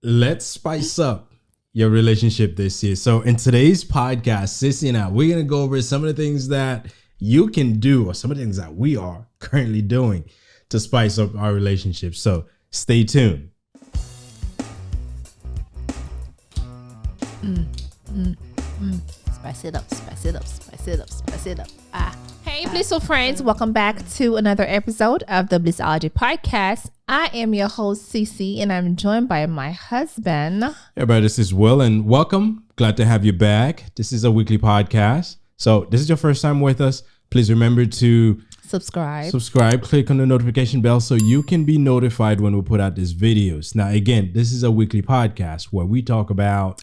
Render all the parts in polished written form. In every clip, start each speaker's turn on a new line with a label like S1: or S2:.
S1: let's spice up your relationship this year. So in today's podcast, Sissy and I, we're going to go over some of the things that you can do or some of the things that we are currently doing to spice up our relationship. So stay tuned.
S2: Spice it up, spice it up, spice it up, spice it up. Hey, Blissful friends, welcome back to another episode of the Blissology podcast. I am your host, Cece, and I'm joined by my husband.
S1: Hey everybody, this is Will, and welcome. Glad to have you back. This is a weekly podcast. So this is your first time with us. Please remember to
S2: subscribe,
S1: click on the notification bell so you can be notified when we put out these videos. Now, again, this is a weekly podcast where we talk about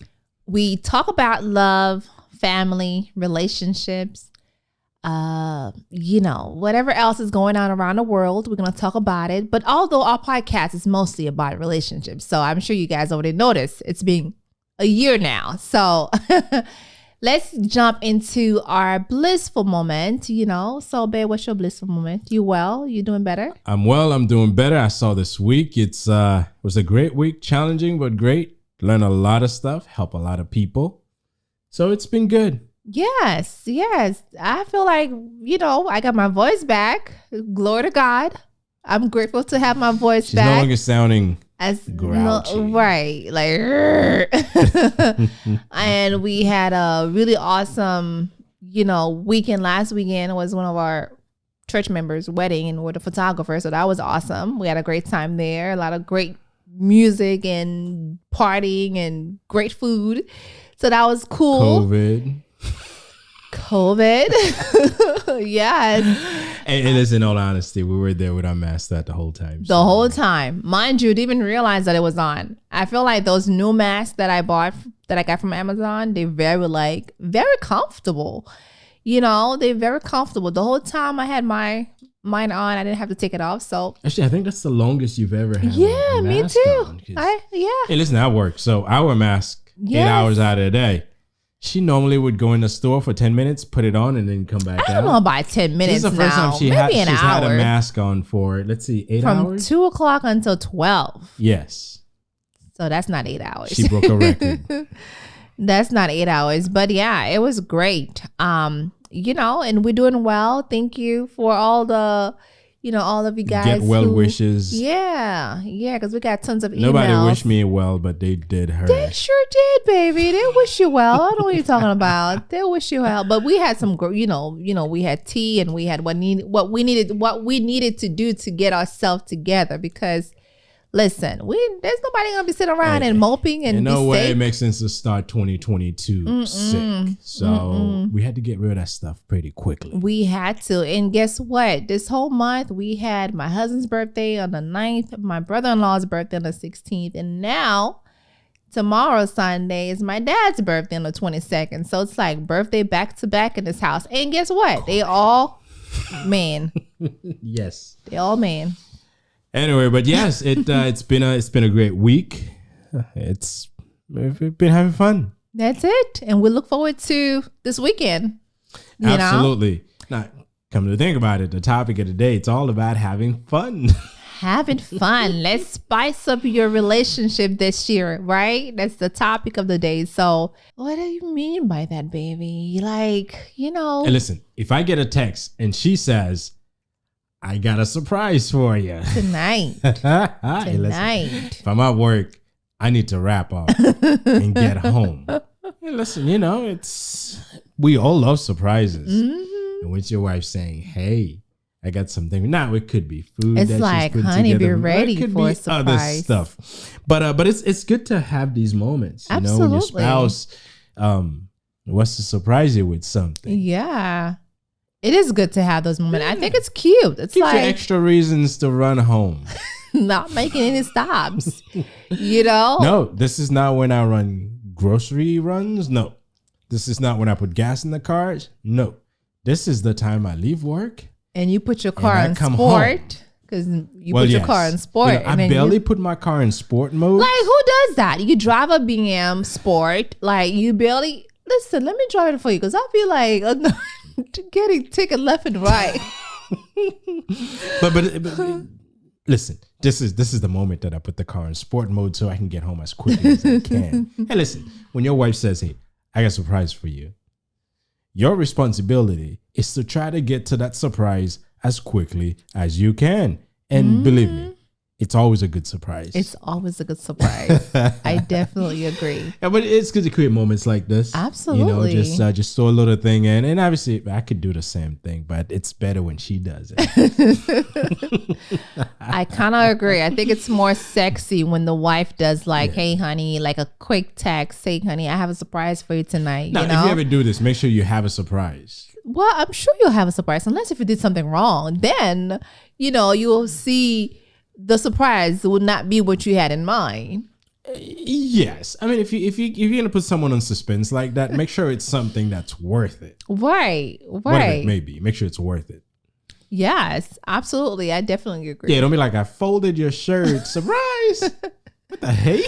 S1: love, family, relationships, whatever else is going on around the world, we're going to talk about it. But although our podcast is mostly about relationships, so I'm sure you guys already noticed it's been a year now. So let's jump into our blissful moment, So, babe, what's your blissful moment? You well? You doing better? I'm well. I'm doing better. I saw this week. It was a great week, challenging, but great. Learn a lot of stuff, help a lot of people. So it's been good.
S2: Yes. I feel like, I got my voice back. Glory to God. I'm grateful to have my voice
S1: She's
S2: back.
S1: no longer sounding as grouchy.
S2: Right. And we had a really awesome, weekend. Last weekend was one of our church members' wedding, and we're the photographer. So that was awesome. We had a great time there. A lot of great music and partying and great food. So that was cool. COVID. Yes.
S1: And listen, in all honesty, we were there with our masks the whole time.
S2: The whole time. Mind you, didn't even realize that it was on. I feel like those new masks that I got from Amazon, they're very comfortable. They're very comfortable. The whole time I had mine on, I didn't have to take it off. So
S1: actually, I think that's the longest you've ever had.
S2: Yeah, me too.
S1: Hey, listen, I work, so I wear a mask 8 hours out of the day. She normally would go in the store for 10 minutes, put it on, and then come back out.
S2: I don't know about 10 minutes.
S1: This is the first time she's had a mask on for, 8 hours?
S2: From 2 o'clock until 12.
S1: Yes.
S2: So that's not 8 hours.
S1: She broke a record.
S2: That's not 8 hours. But yeah, it was great. And we're doing well. Thank you for all the, all of you guys.
S1: Get well wishes.
S2: Yeah. Because we got tons of emails.
S1: Nobody wished me well, but they did her.
S2: They sure did, baby. They wish you well. I don't know what you're talking about. They wish you well. But we had some, we had tea, and we had what we needed to do to get ourselves together, because listen, there's nobody gonna be sitting around and moping and
S1: no way
S2: sick.
S1: It makes sense to start 2022 sick. So we had to get rid of that stuff pretty quickly.
S2: We had to. And guess what? This whole month we had my husband's birthday on the 9th, my brother-in-law's birthday on the 16th, and now tomorrow, Sunday, is my dad's birthday on the 22nd. So it's like birthday back to back in this house. And guess what? They all man.
S1: Yes.
S2: They all man.
S1: Anyway, but yes, it's been a great week. We've been having fun.
S2: That's it, and we look forward to this weekend.
S1: Absolutely. Now, come to think about it, the topic of the day, it's all about having fun.
S2: Having fun. Let's spice up your relationship this year, right? That's the topic of the day. So, what do you mean by that, baby?
S1: And listen, if I get a text and she says, I got a surprise for you
S2: tonight.
S1: Hey, listen, if I'm at work, I need to wrap up and get home. Hey, listen, we all love surprises. Mm-hmm. And with your wife saying, "Hey, I got something." Now it could be food.
S2: It's like, honey, be ready for a surprise.
S1: Other stuff. But it's good to have these moments.
S2: Absolutely.
S1: When your spouse wants to surprise you with something.
S2: Yeah. It is good to have those moments. I think it's cute. It's
S1: gives you extra reasons to run home.
S2: Not making any stops. No,
S1: this is not when I run grocery runs. No, this is not when I put gas in the car. No, this is the time I leave work.
S2: And you put your car in sport. Because you put your car in sport.
S1: I barely put my car in sport mode.
S2: Like, who does that? You drive a BM sport. Like, you barely... Listen, let me drive it for you. Because I feel like... getting ticket left and right.
S1: but
S3: listen, this is the moment that I put the car in sport mode so I can get home as quickly as I can. Hey, listen, when your wife says, hey, I got a surprise for you, your responsibility is to try to get to that surprise as quickly as you can. And believe me, it's always a good surprise.
S2: It's always a good surprise. I definitely agree.
S3: Yeah, but it's good to create moments like this.
S2: Absolutely.
S3: You know, just throw a little thing in. And obviously, I could do the same thing, but it's better when she does it.
S2: I kind of agree. I think it's more sexy when the wife does like, hey, honey, like a quick text. Hey, honey, I have a surprise for you tonight.
S3: Now,
S2: you know?
S3: if you ever do this, make sure you have a surprise.
S2: Well, I'm sure you'll have a surprise, unless if you did something wrong. Then, you know, you'll see the surprise will not be what you had in mind.
S3: Yes. I mean, if you're going to put someone on suspense like that, make sure it's something that's worth it.
S2: Right.
S3: Whatever it may be, make sure it's worth it.
S2: Yes, absolutely. I definitely agree.
S3: Yeah, don't be like, I folded your shirt. Surprise. What the heck?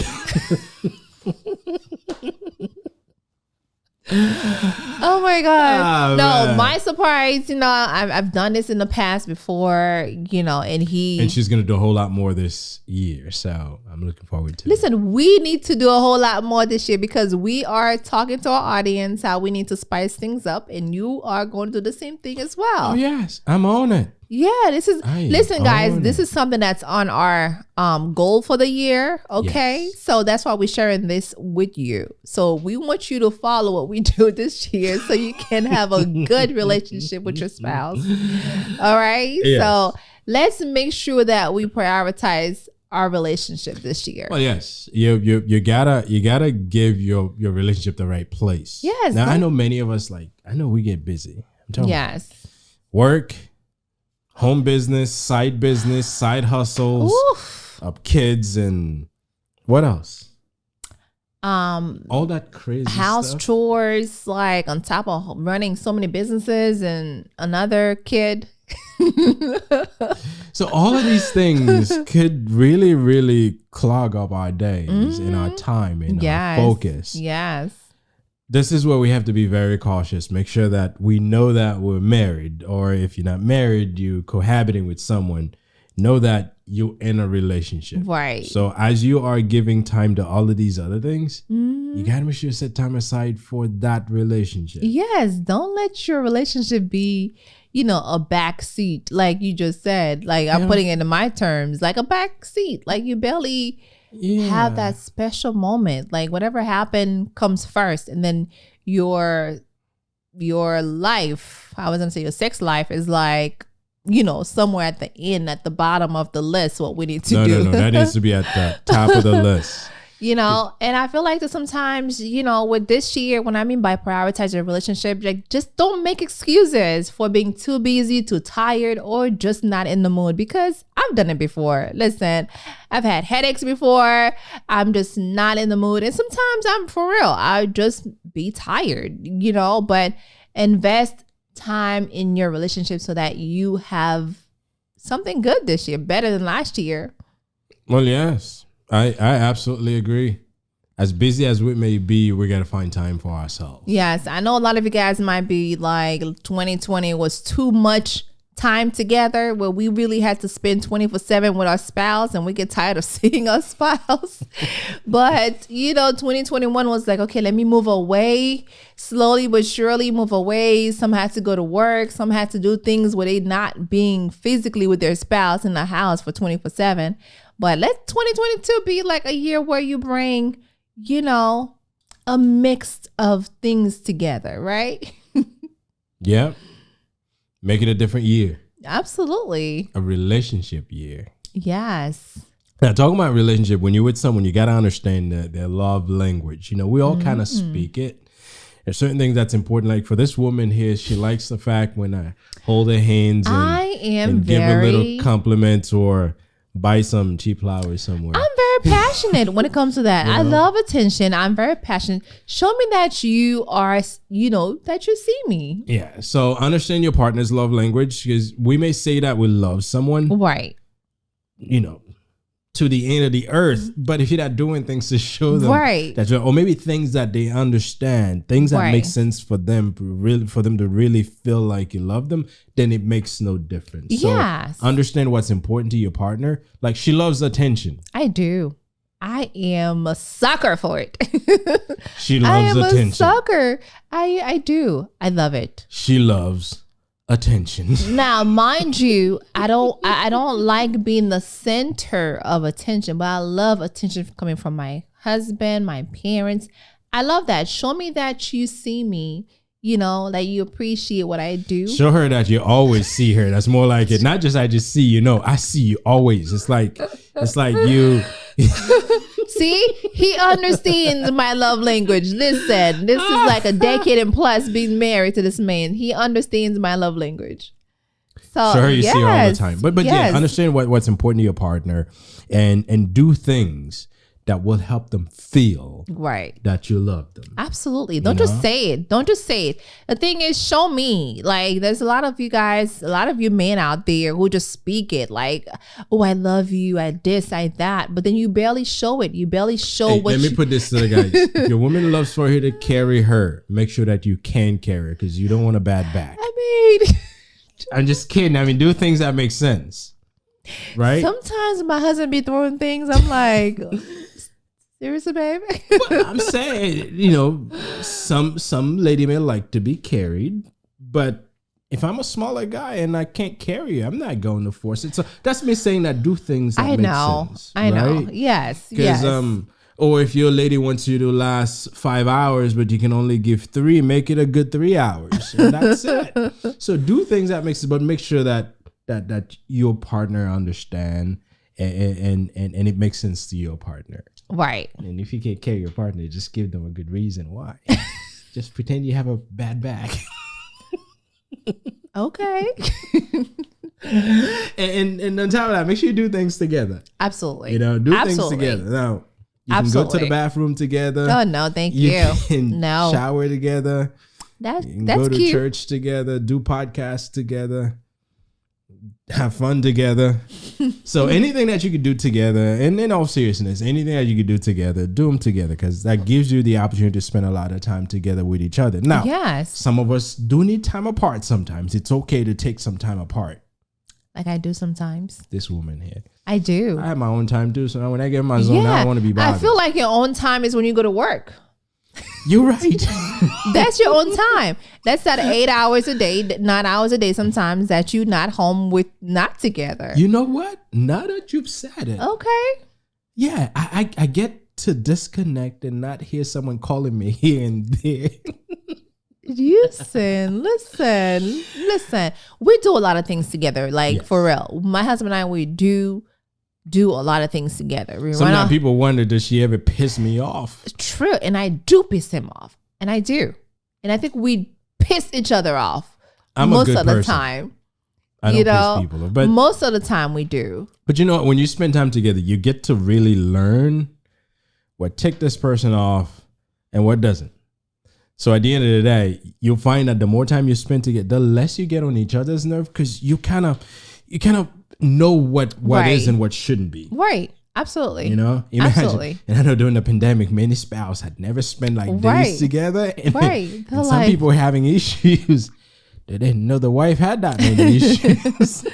S2: Oh my God.
S3: Oh,
S2: no,
S3: man.
S2: my surprise, you know, I've done this in the past before, you know, and
S3: she's going to do a whole lot more this year. So I'm looking forward to it.
S2: Listen, we need to do a whole lot more this year because we are talking to our audience how we need to spice things up, and you are going to do the same thing as well.
S3: Oh, yes. I'm on it.
S2: Yeah, listen, guys, this is something that's on our goal for the year. Okay.
S3: Yes.
S2: So that's why we're sharing this with you. So we want you to follow what we do this year so you can have a good relationship with your spouse. All right.
S3: Yes.
S2: So let's make sure that we prioritize our relationship this year.
S3: Well, yes, you gotta give your relationship the right place.
S2: Yes.
S3: Now I know many of us I know we get busy. I'm telling you.
S2: Yes.
S3: Work, home business, side hustles, kids, and what else? All that crazy
S2: house
S3: stuff.
S2: chores, like on top of running so many businesses and another kid.
S3: So all of these things could really, really clog up our days and our time and our focus.
S2: Yes.
S3: This is where we have to be very cautious. Make sure that we know that we're married, or if you're not married, you're cohabiting with someone. Know that you're in a relationship.
S2: Right.
S3: So as you are giving time to all of these other things, you got to make sure you set time aside for that relationship.
S2: Yes. Don't let your relationship be, you know, a back seat, like you just said. Like I'm putting it into my terms, like a back seat. Like you barely have that special moment. Like whatever happened comes first, and then your life, I was gonna say your sex life, is like, you know, somewhere at the end, at the bottom of the list, what we need to do.
S3: No, that needs to be at the top of the list.
S2: You know, and I feel like that sometimes, you know, with this year, when I mean by prioritize your relationship, like just don't make excuses for being too busy, too tired, or just not in the mood, because I've done it before. Listen, I've had headaches before. I'm just not in the mood. And sometimes I'm for real. I just be tired, you know, but invest time in your relationship so that you have something good this year, better than last year.
S3: Well, yes. I absolutely agree. As busy as we may be, we got to find time for ourselves.
S2: Yes. I know a lot of you guys might be like 2020 was too much time together, where we really had to spend 24/7 with our spouse, and we get tired of seeing our spouse. But, you know, 2021 was like, okay, let me move away, slowly but surely move away. Some had to go to work. Some had to do things where they not being physically with their spouse in the house for 24/7. But let 2022 be like a year where you bring, you know, a mix of things together, right?
S3: Yeah. Make it a different year.
S2: Absolutely.
S3: A relationship year.
S2: Yes.
S3: Now, talking about relationship, when you're with someone, you got to understand their love language. You know, we all kind of speak it. There's certain things that's important. Like for this woman here, she likes the fact when I hold her hands and give her little compliments or buy some cheap flowers somewhere.
S2: I'm very passionate when it comes to that. I love attention. I'm very passionate. Show me that you are, you know, that you see me.
S3: Yeah. So understand your partner's love language, because we may say that we love someone.
S2: Right.
S3: You know, to the end of the earth. But if you're not doing things to show them that, or maybe things that they understand, things that make sense for them, for them to really feel like you love them, then it makes no difference.
S2: Yes.
S3: So understand what's important to your partner. Like, she loves attention.
S2: I do. I am a sucker for it.
S3: She loves attention.
S2: I am a sucker. I do. I love it.
S3: She loves attention.
S2: Now, mind you, I don't like being the center of attention, but I love attention coming from my husband, my parents. I love that. Show me that you see me, you know, that you appreciate what I do.
S3: Show her that you always see her. That's more like it. Not just I just see you. No, I see you always. It's like you.
S2: See, he understands my love language. Listen, this is like a decade and plus being married to this man. He understands my love language. So
S3: show her you see her all the time. But yeah, understand what's important to your partner, and do things that will help them feel that you love them.
S2: Absolutely. Don't just say it. Don't just say it. The thing is, show me. Like, there's a lot of you guys, a lot of you men out there who just speak it like, oh, I love you, I this, I that. But then you barely show it. You barely show what
S3: let me put this to the guys. If your woman loves for you to carry her, make sure that you can carry her, because you don't want a bad back.
S2: I mean,
S3: I'm just kidding. I mean, do things that make sense. Right?
S2: Sometimes my husband be throwing things. I'm like, seriously, babe?
S3: Well, I'm saying, you know, some lady may like to be carried, but if I'm a smaller guy and I can't carry you, I'm not going to force it. So that's me saying that do things that make sense.
S2: I know. Yes.
S3: Because or if your lady wants you to last 5 hours, but you can only give 3, make it a good 3 hours. And that's it. So do things that make sense, but make sure that your partner understand and it makes sense to your partner.
S2: Right.
S3: And if you can't carry your partner, just give them a good reason why. Just pretend you have a bad back.
S2: Okay.
S3: and on top of that, make sure you do things together.
S2: Absolutely.
S3: You know, do things together. Now, you can go to the bathroom together.
S2: Oh, no, thank you.
S3: You can shower together.
S2: That's
S3: go to
S2: cute.
S3: church together, do podcasts together, have fun together. So anything that you could do together, and in all seriousness, anything that you could do together, do them together, because that gives you the opportunity to spend a lot of time together with each other. Now, some of us do need time apart sometimes. It's okay to take some time apart.
S2: Like I do sometimes.
S3: This woman here.
S2: I do.
S3: I have my own time too, so when I get in my zone, I don't want to be bothered.
S2: I feel like your own time is when you go to work.
S3: You're right.
S2: That's your own time. That's that 8 hours a day, 9 hours a day sometimes that you're not home with, not together.
S3: You know what? Now that you've said it.
S2: Okay.
S3: Yeah, I get to disconnect and not hear someone calling me here and there.
S2: Listen. We do a lot of things together. Like, for real. My husband and I, we do a lot of things together.
S3: Sometimes people wonder, does she ever piss me off?
S2: True. And I do piss him off. And I do. And I think we piss each other off most of the time.
S3: I don't piss people off, but
S2: most of the time we do.
S3: But you know what? When you spend time together, you get to really learn what ticked this person off and what doesn't. So at the end of the day, you'll find that the more time you spend together, the less you get on each other's nerve, because you kind of know what is and what shouldn't be.
S2: Right. Absolutely.
S3: You know? Imagine. Absolutely. And I know during the pandemic, many spouses had never spent like days together. And, and some people were having issues. They didn't know the wife had that many issues.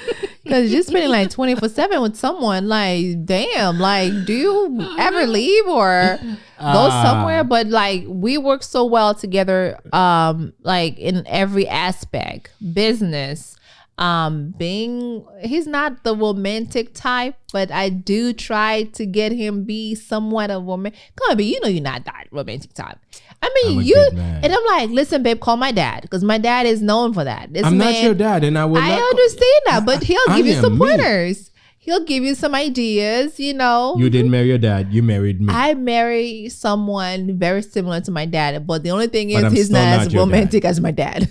S2: Because you're spending like 24/7 with someone. Like, damn, like, do you ever leave or go somewhere? But like, we work so well together, like in every aspect, business, he's not the romantic type, but I do try to get him be somewhat of a romantic. Come on, you know you're not that romantic type. I mean, and I'm like, listen, babe, call my dad, because my dad is known for that.
S3: I'm not your dad, and I
S2: understand that, but he'll give you some pointers. He'll give you some ideas, you know.
S3: You didn't marry your dad. You married me.
S2: I married someone very similar to my dad, but the only thing is he's not as romantic as my dad.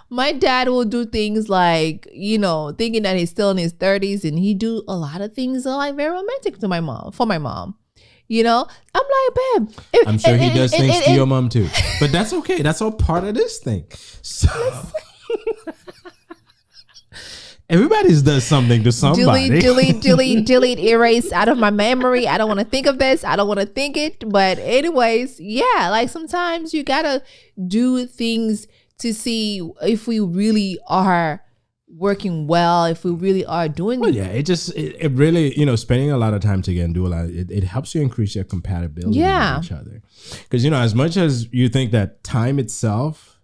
S2: My dad will do things like, you know, thinking that he's still in his 30s, and he do a lot of things that are like very romantic to my mom. You know, I'm like, babe.
S3: I'm sure he does things to your mom too, but that's okay. That's all part of this thing. So, Everybody's does something to somebody.
S1: delete, erase out of my memory. I don't want to think of this. I don't want to think it. But anyways, yeah, like sometimes you gotta do things to see if we really are working well, if we really are doing.
S3: Well, yeah, it really, spending a lot of time together and do a lot. It helps you increase your compatibility with each other. Because as much as you think that time itself,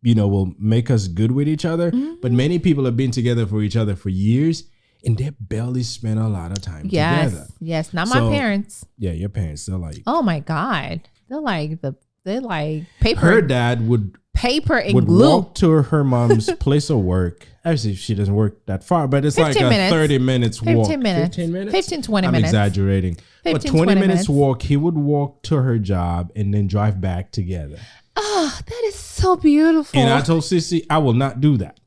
S3: will make us good with each other. But many people have been together for each other for years and they barely spend a lot of time together.
S1: Yes, not my parents.
S3: Yeah, your parents, they're like,
S1: oh my God. They're like paper.
S3: Her dad would
S1: glue.
S3: Walk to her mom's place of work. Obviously, she doesn't work that far, but it's like a 30 minutes walk.
S1: 15 minutes. 20 minutes.
S3: I'm exaggerating. 20 minutes walk. He would walk to her job and then drive back together.
S1: Oh, that is so beautiful.
S3: And I told Cece, I will not do that.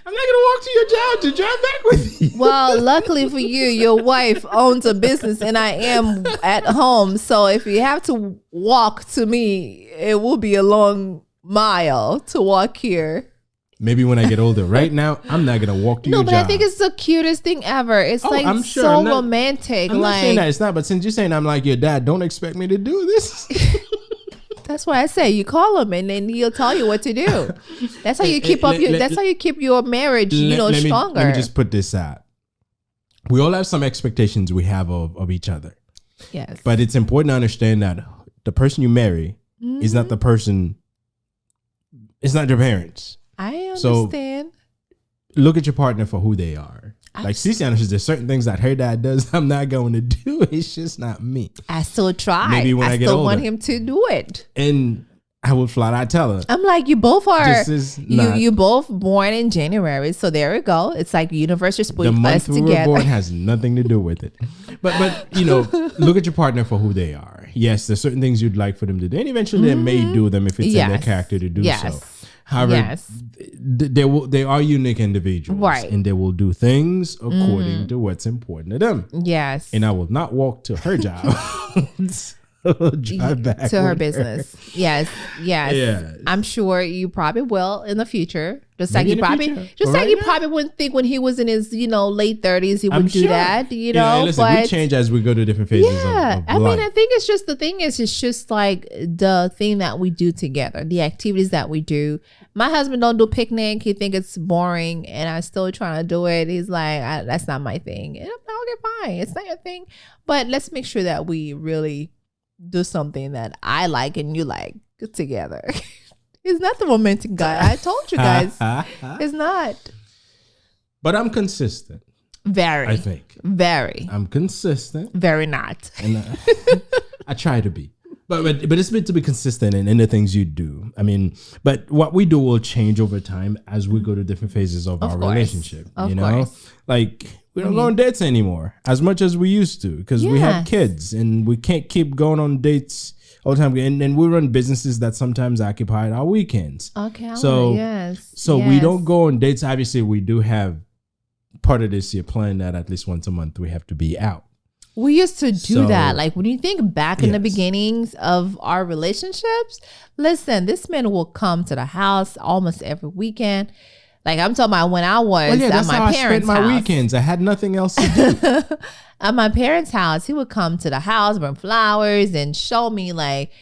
S3: I'm not going to walk to your job to drive back with you.
S1: Well, luckily for you, your wife owns a business and I am at home. So if you have to walk to me, it will be a long mile to walk here.
S3: Maybe when I get older. Right now, I'm not going to walk to your job. No, but
S1: I think it's the cutest thing ever. It's I'm sure. So romantic.
S3: I'm not saying that it's not, but since you're saying I'm like your dad, don't expect me to do this.
S1: That's why I say you call him and then he'll tell you what to do. That's how you keep that's how you keep your marriage, stronger.
S3: Let me just put this out. We all have some expectations we have of each other.
S1: Yes.
S3: But it's important to understand that the person you marry is not the person, it's not your parents.
S1: I understand.
S3: So look at your partner for who they are. Like Cece understands there's certain things that her dad does I'm not going to do. It's just not me.
S1: I still try.
S3: Maybe when I get
S1: still
S3: older.
S1: want him to do it.
S3: And I would flat out tell her.
S1: I'm like, you both are. You both born in January, so there we go. It's like universe is putting us together. The month we were born
S3: has nothing to do with it. But look at your partner for who they are. Yes, there's certain things you'd like for them to do, and eventually they may do them if it's in their character to do so. However, they are unique individuals,
S1: right?
S3: And they will do things according to what's important to them.
S1: Yes.
S3: And I will not walk to her job. Drive back
S1: to her business. Yes.
S3: Yeah.
S1: I'm sure you probably will in the future. Just like you probably wouldn't think when he was in his, late 30s, he would do that,
S3: listen, we change as we go to different phases of life.
S1: I mean, I think it's just like the thing that we do together, the activities that we do. My husband don't do picnic. He think it's boring and I'm still trying to do it. He's like, that's not my thing. And I'm like, okay, fine. It's not your thing. But let's make sure that we really do something that I like and you like together. He's not the romantic guy. I told you guys. It's not.
S3: But I'm consistent.
S1: Very.
S3: I think.
S1: Very.
S3: I'm consistent.
S1: Very not.
S3: And I try to be. But it's meant to be consistent in the things you do. I mean, but what we do will change over time as we go to different phases of our relationship.
S1: Of course.
S3: Like we don't go on dates anymore as much as we used to because we have kids and we can't keep going on dates all the time. And we run businesses that sometimes occupy our weekends.
S1: Okay.
S3: So we don't go on dates. Obviously, we do have part of this year plan that at least once a month we have to be out.
S1: We used to do that. Like when you think back in the beginnings of our relationships, listen, this man will come to the house almost every weekend. Like I'm talking about when I was at my parents' house. I spent my weekends.
S3: I had nothing else to do.
S1: At my parents' house, he would come to the house, bring flowers, and show me like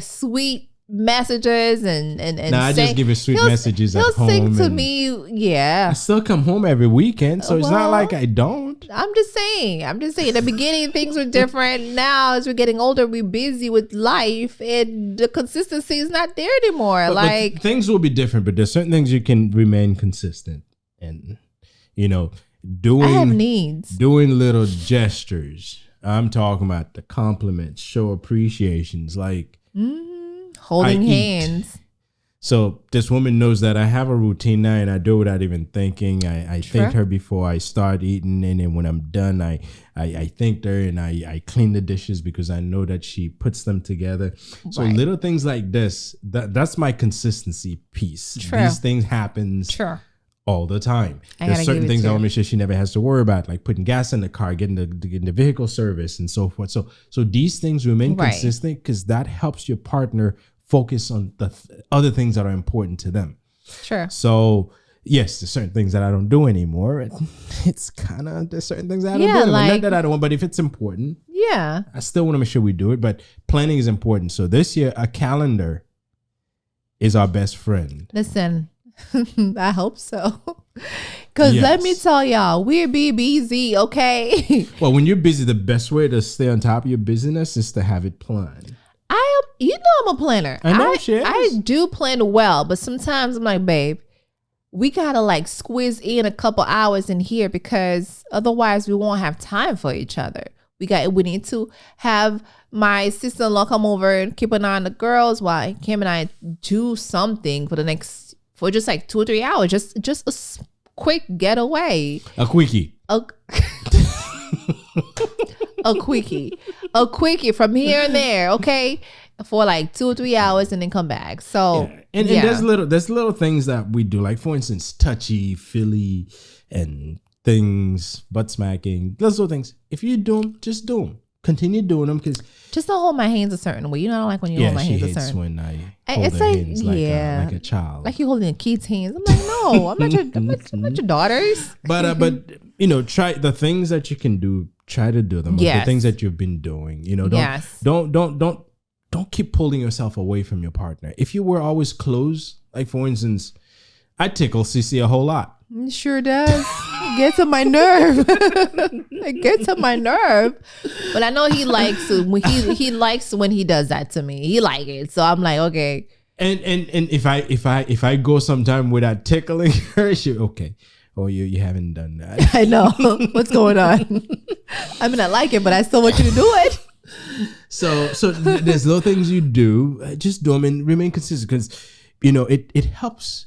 S1: sweet messages and
S3: I just give you sweet messages at home.
S1: He'll sing to me, I
S3: still come home every weekend, so it's not like I don't.
S1: I'm just saying. In the beginning, things were different. Now, as we're getting older, we're busy with life, and the consistency is not there anymore.
S3: But things will be different, but there's certain things you can remain consistent, and doing.
S1: I have needs.
S3: Doing little gestures. I'm talking about the compliments, show appreciations, like.
S1: Holding hands.
S3: So this woman knows that I have a routine now and I do it without even thinking. I thank her before I start eating, and then when I'm done, I thank her and I clean the dishes because I know that she puts them together. So little things like this, that's my consistency piece. These things happen all the time. There's certain things I want to make sure she never has to worry about, like putting gas in the car, getting the vehicle service and so forth. So these things remain consistent because that helps your partner focus on the other things that are important to them.
S1: Sure.
S3: So yes, there's certain things that I don't do anymore. It's kind of, there's certain things that I don't do anymore. Not that I don't want, but if it's important,
S1: yeah,
S3: I still want to make sure we do it. But planning is important. So this year, a calendar is our best friend.
S1: Listen, I hope so. Because let me tell y'all, we're busy, okay?
S3: Well, when you're busy, the best way to stay on top of your business is to have it planned.
S1: I'm a planner.
S3: I know,
S1: I do plan well, but sometimes I'm like, babe, we gotta like squeeze in a couple hours in here because otherwise we won't have time for each other. We need to have my sister-in-law come over and keep an eye on the girls while Kim and I do something for just like 2 or 3 hours. Just a quick getaway.
S3: A quickie.
S1: A quickie from here and there, okay? For like 2 or 3 hours and then come back. So
S3: and there's little things that we do, like for instance, touchy, feely, and things, butt smacking. Those little things. If you do them, just do them. Continue doing them, because
S1: just don't hold my hands a certain way. You know, I don't like when you hold my hands a certain way.
S3: She hates when I hold her hands like a child,
S1: like you holding a kid's hands. I'm like, no, I'm not your daughters.
S3: But you know, try the things that you can do. Try to do them. Yes. The things that you've been doing. You know, don't keep pulling yourself away from your partner. If you were always close, like for instance, I tickle CC a whole lot.
S1: It sure does. It gets on my nerve. It gets on my nerve. But I know he likes he likes when he does that to me. He like it. So I'm like, okay.
S3: And if I go sometime without tickling her, she okay. Oh, you haven't done that.
S1: I know. What's going on? I mean, I like it, but I still want you to do it.
S3: So there's little things you do. Just do them and remain consistent, because you know it helps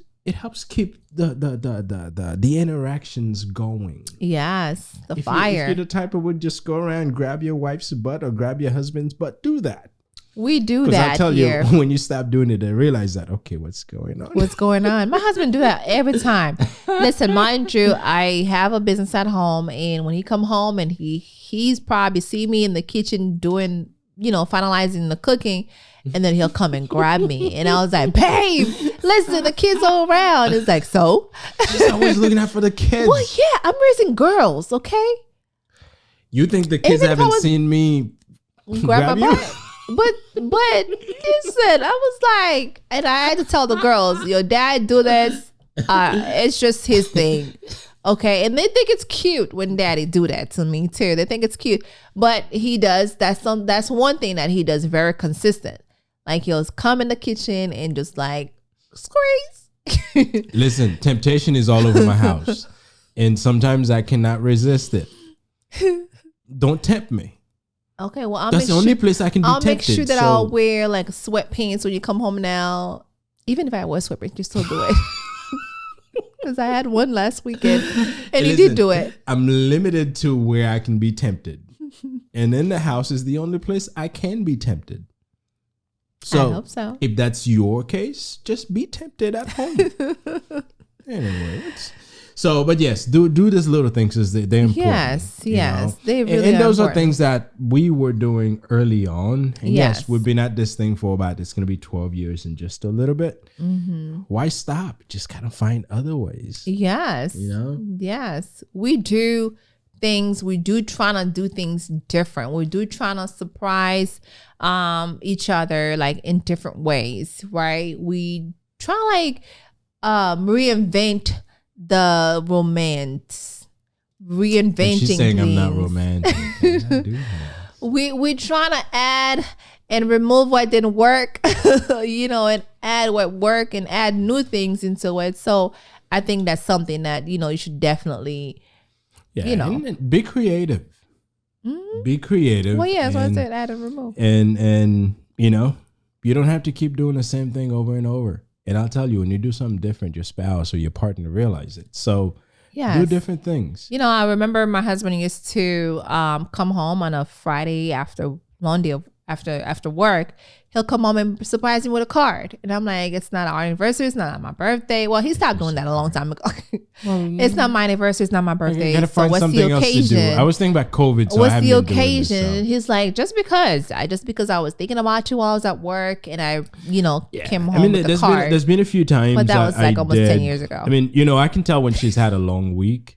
S3: keep the interactions going.
S1: Yes, the fire.
S3: If you're the type of would just go around, grab your wife's butt or grab your husband's butt, do that.
S1: We do that.
S3: I tell
S1: here.
S3: you, when you stop doing it, I realize that, okay, what's going on?
S1: What's going on? My husband do that every time. Listen, mind you, I have a business at home, and when he come home and he's probably see me in the kitchen doing, finalizing the cooking, and then he'll come and grab me. And I was like, babe, listen, the kids are around. It's like, so?
S3: She's always looking out for the kids.
S1: Well, yeah, I'm raising girls, okay?
S3: You think the kids haven't seen me grab you?
S1: But listen, I was like, and I had to tell the girls, your dad do this. It's just his thing. Okay. And they think it's cute when daddy do that to me too. They think it's cute, but he does. That's one thing that he does very consistent. Like he'll come in the kitchen and just like squeeze.
S3: Listen, temptation is all over my house, and sometimes I cannot resist it. Don't tempt me.
S1: Okay, well,
S3: that's the only place I can be tempted.
S1: I'll make sure that I'll wear like sweatpants when you come home now. Even if I wear sweatpants, you still do it. Because I had one last weekend and he did do it.
S3: I'm limited to where I can be tempted. And then the house is the only place I can be tempted. So, I hope so. If that's your case, just be tempted at home. Anyway, but yes, do these little things because they're important.
S1: Yes, they really
S3: and those
S1: important.
S3: are things that we were doing early on. And yes, we've been at this thing for it's going to be 12 years and just a little bit. Mm-hmm. Why stop? Just kind of find other ways.
S1: Yes. Yes. We do things. We do try to do things different. We do try to surprise each other like in different ways, right? We try reinvent the romance, reinventing.
S3: She's saying
S1: things.
S3: I'm not romantic. I do
S1: we trying to add and remove what didn't work, and add what worked and add new things into it. So I think that's something that you should definitely,
S3: and be creative. Mm-hmm. Be creative.
S1: Well, yeah, that's what I said. Add and remove.
S3: And you don't have to keep doing the same thing over and over. And I'll tell you, when you do something different, your spouse or your partner realize it. So do different things.
S1: I remember my husband used to come home on a Friday after long day of
S2: after work, he'll come home and surprise me with a card. And I'm like, it's not our anniversary. It's not my birthday. Well, he stopped doing that a long time ago. It's not my anniversary. It's not my birthday.
S3: You gotta find
S2: what's
S3: something
S2: the
S3: else to do.
S2: occasion?
S3: I was thinking about COVID. So
S2: What's
S3: I
S2: the
S3: haven't been doing this,
S2: occasion?
S3: so.
S2: He's like, just because I was thinking about you while I was at work, and I, came home with the card.
S3: There's been a few times,
S2: But that was like
S3: I
S2: almost
S3: did.
S2: 10 years ago.
S3: I mean, I can tell when she's had a long week,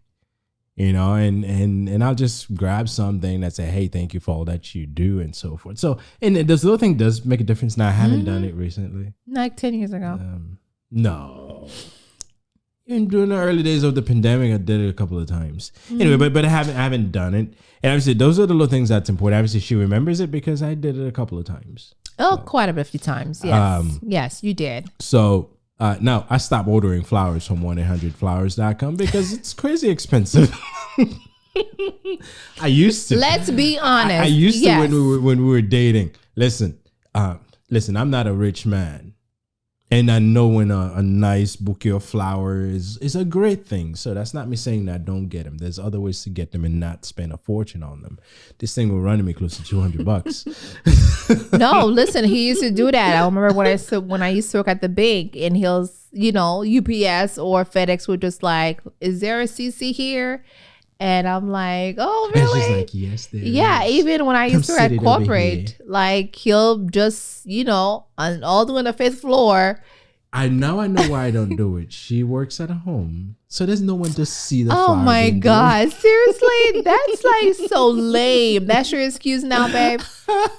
S3: and I'll just grab something that say, hey, thank you for all that you do, and so forth. So, and this little thing does make a difference. Now, I haven't done it recently.
S2: Like 10 years ago.
S3: No. Even during the early days of the pandemic, I did it a couple of times. Anyway, but I haven't done it. And obviously, those are the little things that's important. Obviously, she remembers it because I did it a couple of times.
S2: Oh, quite a few times. Yes. Yes, you did.
S3: So now I stopped ordering flowers from 1-800-Flowers.com because it's crazy expensive. I used to.
S2: Let's be honest.
S3: I used to when we were dating. Listen, I'm not a rich man. And I know when a nice bouquet of flowers is a great thing. So that's not me saying that I don't get them. There's other ways to get them and not spend a fortune on them. This thing will run me close to $200.
S2: No, listen, he used to do that. I remember when I used to work at the bank, and he'll, UPS or FedEx would just like, is there a CC here? And I'm like, oh, really?
S3: And she's like, yes, there is.
S2: Even when I used to work at corporate, like he'll just, on all doing the fifth floor.
S3: I know why I don't do it. She works at home, so there's no one to see the flowers.
S2: Oh my God, seriously? That's like so lame. That's your excuse now, babe?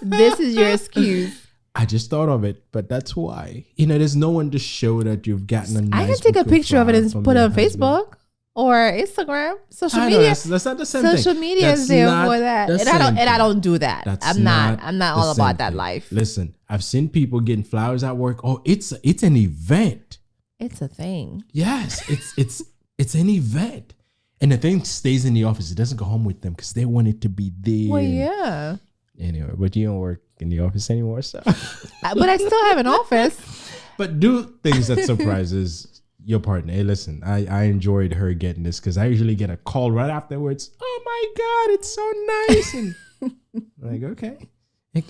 S2: This is your excuse.
S3: I just thought of it, but that's why. There's no one to show that you've gotten a nice
S2: I can take a picture of it and put it on
S3: husband.
S2: Facebook or Instagram. Social
S3: I know,
S2: media.
S3: that's not the same thing.
S2: Social media is there for that. And I don't do that. I'm not all about that life.
S3: Listen, I've seen people getting flowers at work. Oh, it's an event.
S2: It's a thing.
S3: Yes, it's an event. And the thing stays in the office. It doesn't go home with them because they want it to be there.
S2: Well, yeah.
S3: Anyway, but you don't work in the office anymore, so.
S2: But I still have an office.
S3: But do things that surprises your partner. Hey, listen, I enjoyed her getting this because I usually get a call right afterwards. Oh my God, it's so nice. And I'm like, okay,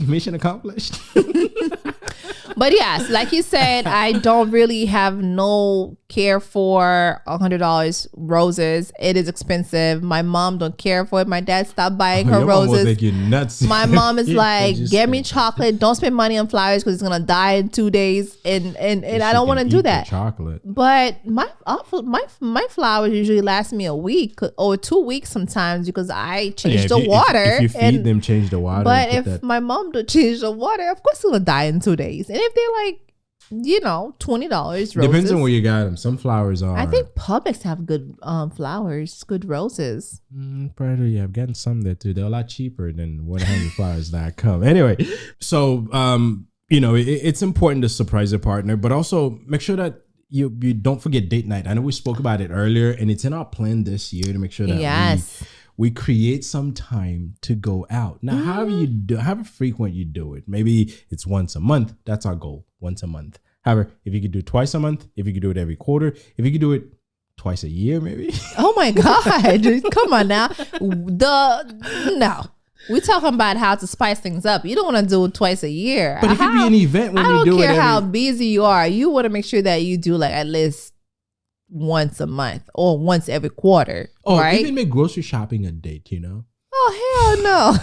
S3: mission accomplished.
S2: But yes, like you said, I don't really have no care for $100 roses. It is expensive. My mom don't care for it. My dad stopped buying her
S3: your
S2: roses.
S3: Mom will make you nuts.
S2: My mom is like, get me chocolate. Don't spend money on flowers because it's gonna die in 2 days. And I don't want to do that.
S3: Chocolate.
S2: But my flowers usually last me a week or 2 weeks sometimes because I change the water.
S3: If you feed them, change the water.
S2: But if my mom don't change the water, of course it's gonna die in 2 days. And if they're like, $20 roses.
S3: Depends on where you got them. Some flowers are.
S2: I think Publix have good flowers, good roses.
S3: Probably, yeah, I've gotten some there too. They're a lot cheaper than 1-800-Flowers.com. Anyway, so it's important to surprise your partner, but also make sure that you don't forget date night. I know we spoke about it earlier, and it's in our plan this year to make sure that we create some time to go out. Now, however frequent you do it, maybe it's once a month. That's our goal, once a month. However, if you could do it twice a month, if you could do it every quarter, if you could do it twice a year, maybe.
S2: Oh my God. Come on now. No. We're talking about how to spice things up. You don't want to do it twice a year.
S3: But it could be an event when you do it.
S2: I don't care how busy you are. You want to make sure that you do like at least once a month or once every quarter.
S3: Oh,
S2: right?
S3: even make grocery shopping a date,
S2: Oh, hell no.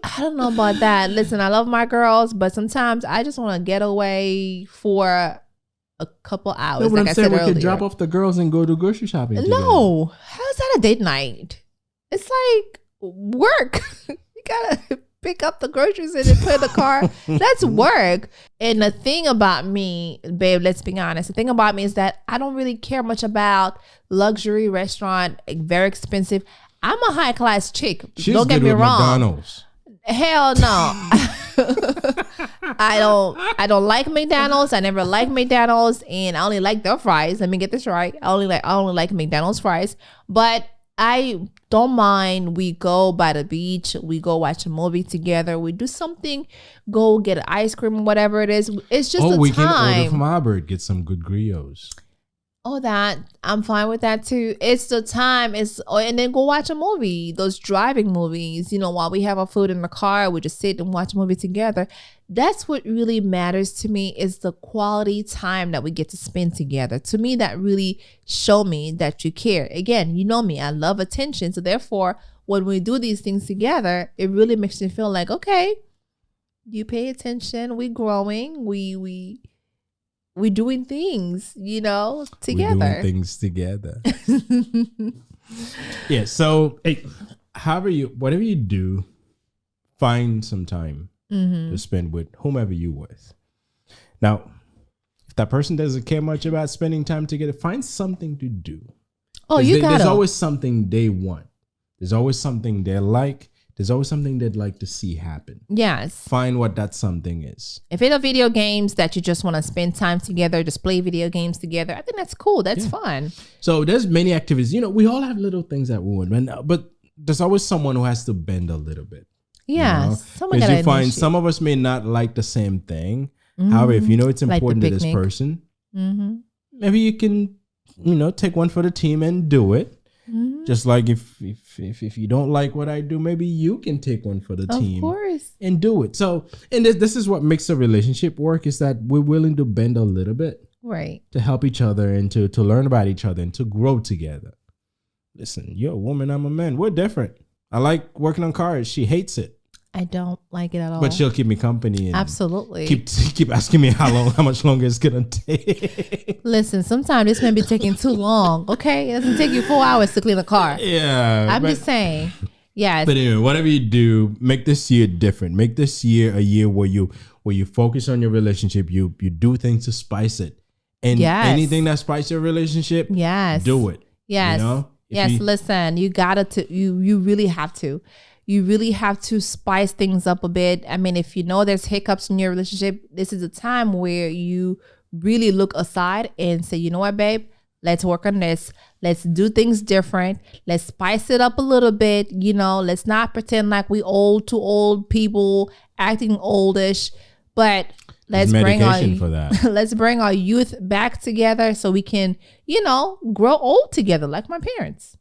S2: I don't know about that. Listen, I love my girls, but sometimes I just want to get away for a couple hours.
S3: No, but
S2: like
S3: I'm saying we
S2: earlier.
S3: could drop off the girls and go to grocery shopping together.
S2: No. How's that a date night? It's like work. You gotta pick up the groceries and then put in the car. That's work. And the thing about me, babe, let's be honest. The thing about me is that I don't really care much about luxury restaurant, very expensive. I'm a high class chick. Don't get me wrong.
S3: McDonald's.
S2: Hell no. I don't like McDonald's. I never liked McDonald's, and I only like their fries. Let me get this right. I only like McDonald's fries. But I don't mind. We go by the beach. We go watch a movie together. We do something. Go get an ice cream, whatever it is. It's just
S3: we
S2: time.
S3: can order from Albert. Get some good griots.
S2: Oh, that I'm fine with that too. It's the time. And then go watch a movie. Those driving movies, while we have our food in the car, we just sit and watch a movie together. That's what really matters to me, is the quality time that we get to spend together. To me, that really show me that you care. Again, you know me, I love attention. So therefore, when we do these things together, it really makes me feel like, okay, you pay attention. We growing. We doing things, together.
S3: We're doing things together. Yeah. So, hey, whatever you do, find some time to spend with whomever you with. Now, if that person doesn't care much about spending time together, find something to do.
S2: Oh,
S3: there's always something they want. There's always something they like. There's always something they'd like to see happen.
S2: Yes.
S3: Find what that something is.
S2: If it's video games that you just want to spend time together, just play video games together, I think that's cool. That's fun.
S3: So there's many activities. We all have little things that we want, but there's always someone who has to bend a little bit.
S2: Yeah.
S3: Because you find some of us may not like the same thing. However, if you know it's important to this person, maybe you can, take one for the team and do it. Just like if you don't like what I do, maybe you can take one for the team,
S2: of course,
S3: and do it. So, and this is what makes a relationship work, is that we're willing to bend a little bit,
S2: right,
S3: to help each other and to learn about each other and to grow together. Listen, you're a woman, I'm a man. We're different. I like working on cars. She hates it.
S2: I don't like it at all.
S3: But she'll keep me company. And
S2: absolutely.
S3: Keep asking me how much longer it's gonna take.
S2: Listen, sometimes this may be taking too long. Okay, it doesn't take you 4 hours to clean a car.
S3: Yeah,
S2: I'm just saying. Yes.
S3: But anyway, whatever you do, make this year different. Make this year a year where you focus on your relationship. You do things to spice it, and anything that spices your relationship, do it.
S2: Yes. Listen, you you really have to. You really have to spice things up a bit. I mean, if you know there's hiccups in your relationship, this is a time where you really look aside and say, you know what, babe, let's work on this. Let's do things different. Let's spice it up a little bit. Let's not pretend like we two old people acting oldish, but let's bring our youth back together so we can, grow old together like my parents.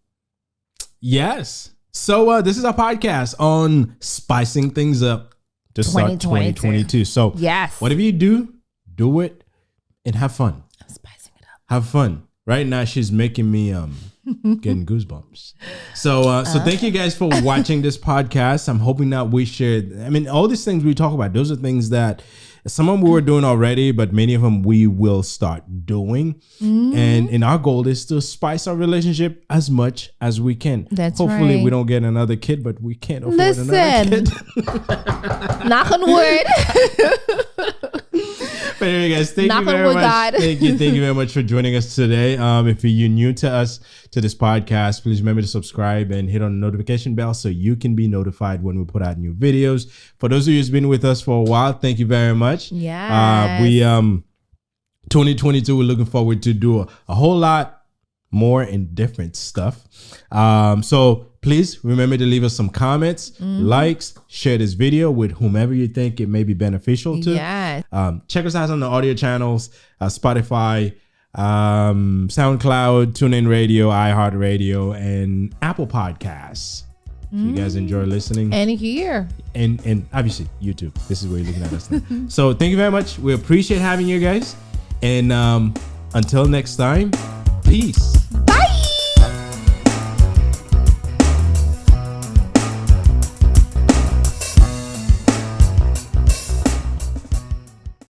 S3: Yes. So this is our podcast on spicing things up to start 2022. So whatever you do it and have fun.
S2: I'm spicing it up.
S3: Have fun. Right now she's making me getting goosebumps. So thank you guys for watching this podcast. I'm hoping that we shared, all these things we talk about, those are things that some of them we were doing already, but many of them we will start doing. And our goal is to spice our relationship as much as we can. Hopefully we don't get another kid, but we can't afford another kid.
S2: Knock on wood.
S3: But anyway, guys, thank you very much. Thank you very much for joining us today. If you're new to this podcast, please remember to subscribe and hit on the notification bell so you can be notified when we put out new videos. For those of you who's been with us for a while, thank you very much.
S2: Yeah.
S3: 2022, we're looking forward to do a whole lot more and different stuff. So please remember to leave us some comments, likes, share this video with whomever you think it may be beneficial to.
S2: Yeah.
S3: Check us out on the audio channels, Spotify, SoundCloud, TuneIn Radio, iHeartRadio, and Apple Podcasts. If you guys enjoy listening.
S2: And here.
S3: And obviously YouTube. This is where you're looking at us now. So thank you very much. We appreciate having you guys. And until next time, peace.